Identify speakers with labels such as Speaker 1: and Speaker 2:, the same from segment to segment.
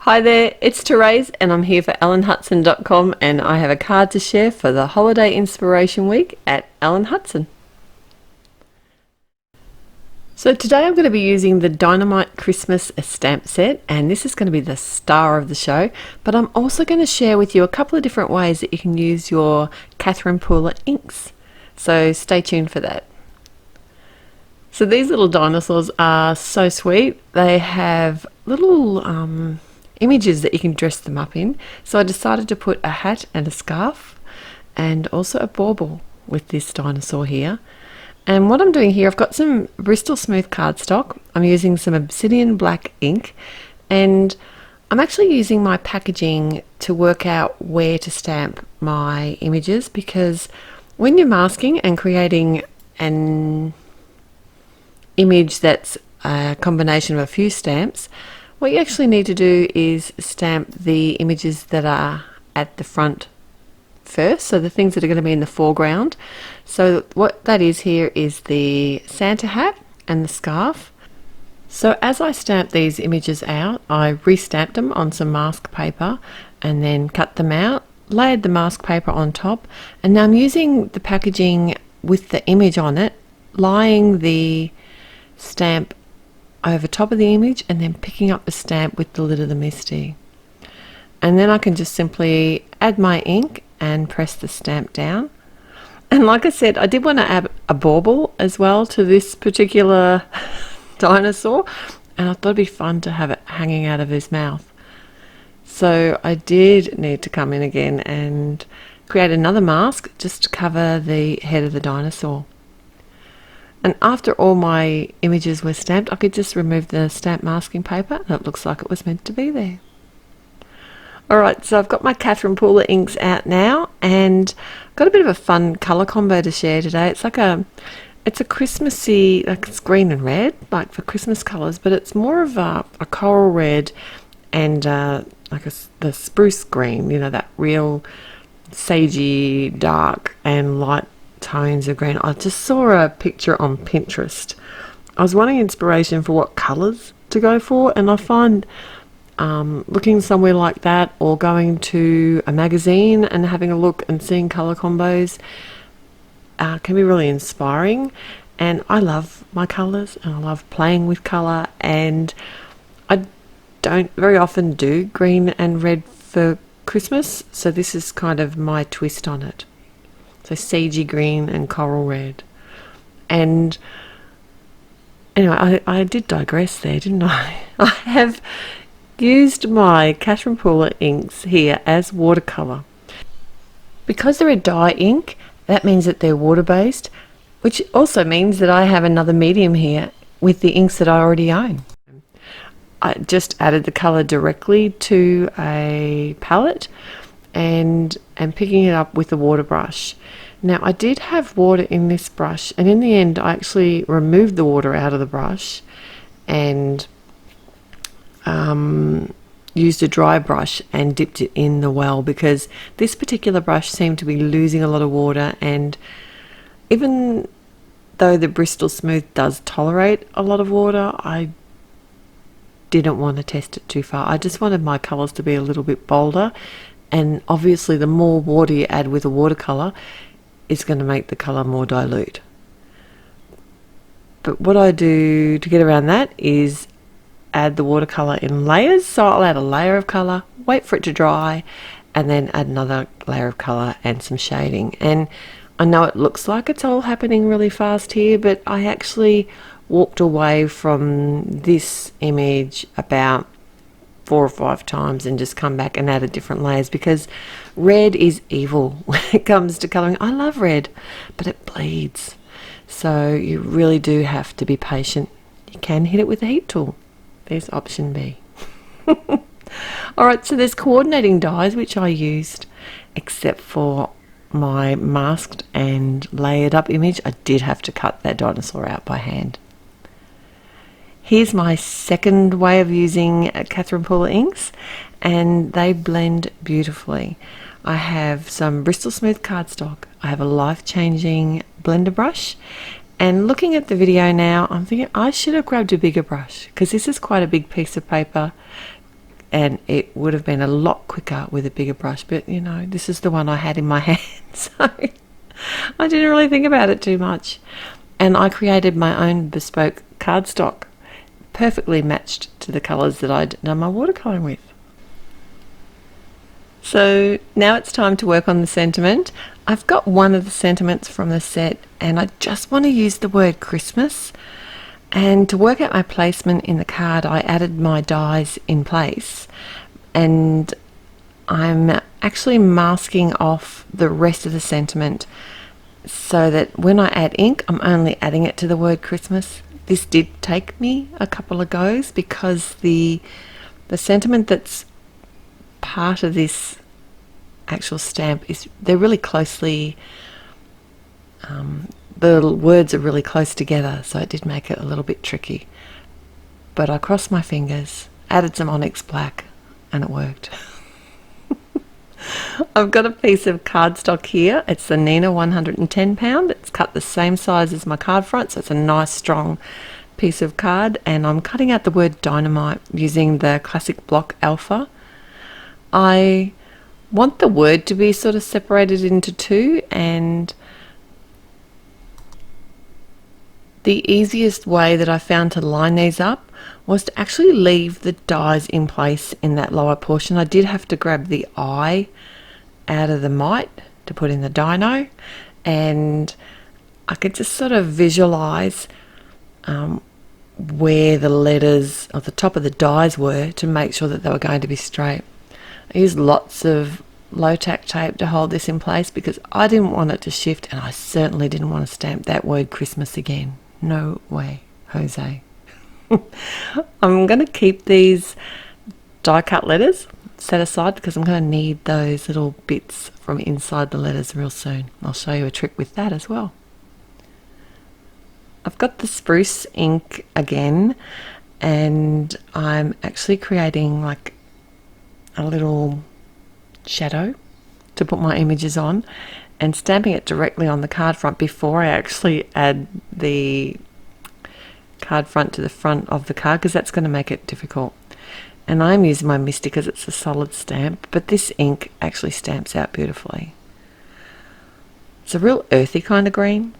Speaker 1: Hi there, it's Therese and I'm here for AlanHutson.com and I have a card to share for the Holiday Inspiration Week at Alan Hutson. So today I'm going to be using the Dynamite Christmas stamp set, and this is going to be the star of the show, but I'm also going to share with you a couple of different ways that you can use your Catherine Pooler inks. So stay tuned for that. So these little dinosaurs are so sweet. They have little images that you can dress them up in. So I decided to put a hat and a scarf and also a bauble with this dinosaur here. And what I'm doing here, I've got some Bristol Smooth cardstock. I'm using some obsidian black ink, and I'm actually using my packaging to work out where to stamp my images, because when you're masking and creating an image that's a combination of a few stamps, what you actually need to do is stamp the images that are at the front first, so the things that are going to be in the foreground. So what that is here is the Santa hat and the scarf. So as I stamped these images out, I re-stamped them on some mask paper and then cut them out, layered the mask paper on top, and now I'm using the packaging with the image on it, lying the stamp over top of the image and then picking up the stamp with the lid of the MISTI. And then I can just simply add my ink and press the stamp down. And like I said, I did want to add a bauble as well to this particular dinosaur, and I thought it'd be fun to have it hanging out of his mouth. So I did need to come in again and create another mask just to cover the head of the dinosaur. And after all my images were stamped, I could just remove the stamp masking paper and it looks like it was meant to be there. Alright, so I've got my Catherine Pooler inks out now, and got a bit of a fun colour combo to share today. It's a Christmassy, like it's green and red, like for Christmas colours, but it's more of a coral red and the spruce green, you know, that real sagey, dark and light tones of green. I just saw a picture on Pinterest. I was wanting inspiration for what colours to go for, and I find looking somewhere like that or going to a magazine and having a look and seeing colour combos can be really inspiring. And I love my colours and I love playing with colour, and I don't very often do green and red for Christmas, so this is kind of my twist on it. So sagey green and coral red. And anyway, I did digress there, didn't I? I have used my Catherine Pooler inks here as watercolour. Because they're a dye ink, that means that they're water-based, which also means that I have another medium here with the inks that I already own. I just added the colour directly to a palette and picking it up with a water brush. Now I did have water in this brush, and in the end I actually removed the water out of the brush and used a dry brush and dipped it in the well, because this particular brush seemed to be losing a lot of water, and even though the Bristol Smooth does tolerate a lot of water, I didn't want to test it too far. I just wanted my colours to be a little bit bolder, and obviously the more water you add with a watercolour is going to make the colour more dilute. But what I do to get around that is add the watercolour in layers. So I'll add a layer of colour, wait for it to dry, and then add another layer of colour and some shading. And I know it looks like it's all happening really fast here, but I actually walked away from this image about 4 or 5 times and just come back and added different layers, because red is evil when it comes to colouring. I love red, but it bleeds. So you really do have to be patient. You can hit it with a heat tool. There's option B. Alright, so there's coordinating dies which I used, except for my masked and layered up image. I did have to cut that dinosaur out by hand. Here's my second way of using Catherine Pooler inks, and they blend beautifully. I have some Bristol Smooth cardstock. I have a life-changing blender brush, and looking at the video now, I'm thinking I should have grabbed a bigger brush, because this is quite a big piece of paper. and it would have been a lot quicker with a bigger brush, but you know, this is the one I had in my hand, so I didn't really think about it too much. And I created my own bespoke cardstock, perfectly matched to the colours that I'd done my watercolouring with. So now it's time to work on the sentiment. I've got one of the sentiments from the set, and I just want to use the word Christmas. And to work out my placement in the card, I added my dies in place, and I'm actually masking off the rest of the sentiment so that when I add ink, I'm only adding it to the word Christmas. This did take me a couple of goes because the sentiment that's part of this actual stamp is they're really closely the words are really close together, so it did make it a little bit tricky, but I crossed my fingers, added some onyx black, and it worked. I've got a piece of cardstock here. It's the Nina 110 pound. It's cut the same size as my card front, so it's a nice strong piece of card, and I'm cutting out the word dynamite using the classic block alpha. I want the word to be sort of separated into two, and the easiest way that I found to line these up was to actually leave the dies in place in that lower portion. I did have to grab the I out of the mite to put in the dino, and I could just sort of visualize where the letters at the top of the dies were to make sure that they were going to be straight. I used lots of low-tack tape to hold this in place because I didn't want it to shift, and I certainly didn't want to stamp that word Christmas again. No way, Jose. I'm going to keep these die cut letters set aside because I'm going to need those little bits from inside the letters real soon. I'll show you a trick with that as well. I've got the spruce ink again, and I'm actually creating like a little shadow to put my images on, and stamping it directly on the card front before I actually add the card front to the front of the card, because that's going to make it difficult. And I'm using my Misty because it's a solid stamp, but this ink actually stamps out beautifully. It's a real earthy kind of green.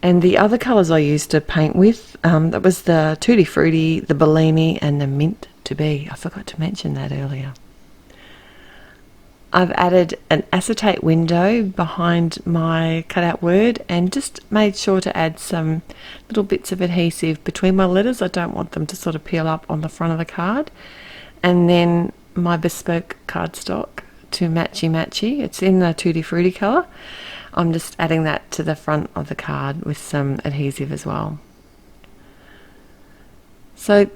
Speaker 1: And the other colours I used to paint with, that was the Tutti Frutti, the Bellini, and the Mint to Be. I forgot to mention that earlier. I've added an acetate window behind my cutout word and just made sure to add some little bits of adhesive between my letters. I don't want them to sort of peel up on the front of the card. And then my bespoke cardstock to matchy. It's in the Tutti Frutti colour. I'm just adding that to the front of the card with some adhesive as well. So,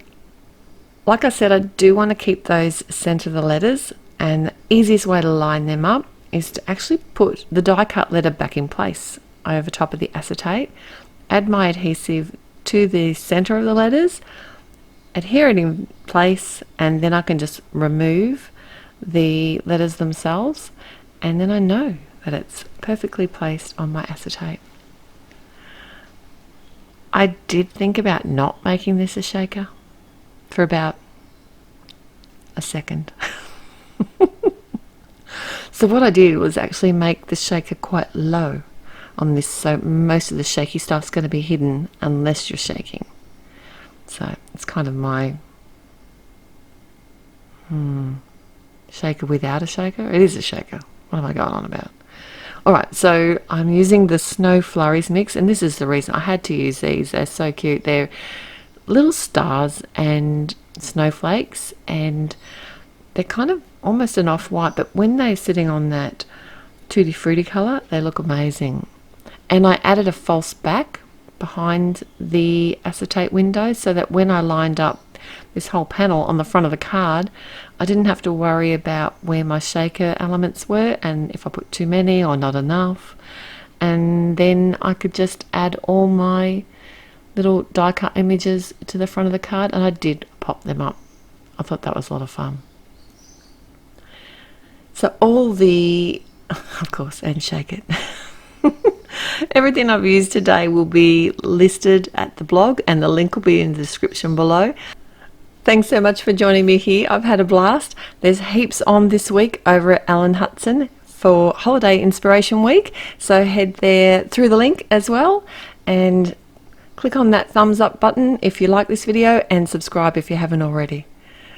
Speaker 1: like I said, I do want to keep those centre the letters. And the easiest way to line them up is to actually put the die cut letter back in place over top of the acetate, add my adhesive to the center of the letters, adhere it in place, and then I can just remove the letters themselves, and then I know that it's perfectly placed on my acetate. I did think about not making this a shaker for about a second. So what I did was actually make the shaker quite low on this, so most of the shaky stuff's going to be hidden unless you're shaking. So it's kind of my shaker without a shaker. It is a shaker. What am I going on about? Alright, so I'm using the Snow Flurries mix, and this is the reason I had to use these. They're so cute. They're little stars and snowflakes, and they're kind of almost an off-white, but when they're sitting on that Tutti Frutti colour, they look amazing. And I added a false back behind the acetate window so that when I lined up this whole panel on the front of the card, I didn't have to worry about where my shaker elements were and if I put too many or not enough. And then I could just add all my little die cut images to the front of the card, and I did pop them up. I thought that was a lot of fun. So all the, of course, and shake it. Everything I've used today will be listed at the blog, and the link will be in the description below. Thanks so much for joining me here. I've had a blast. There's heaps on this week over at Alan Hutson for Holiday Inspiration Week. So head there through the link as well and click on that thumbs up button if you like this video and subscribe if you haven't already.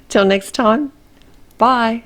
Speaker 1: Till next time, bye.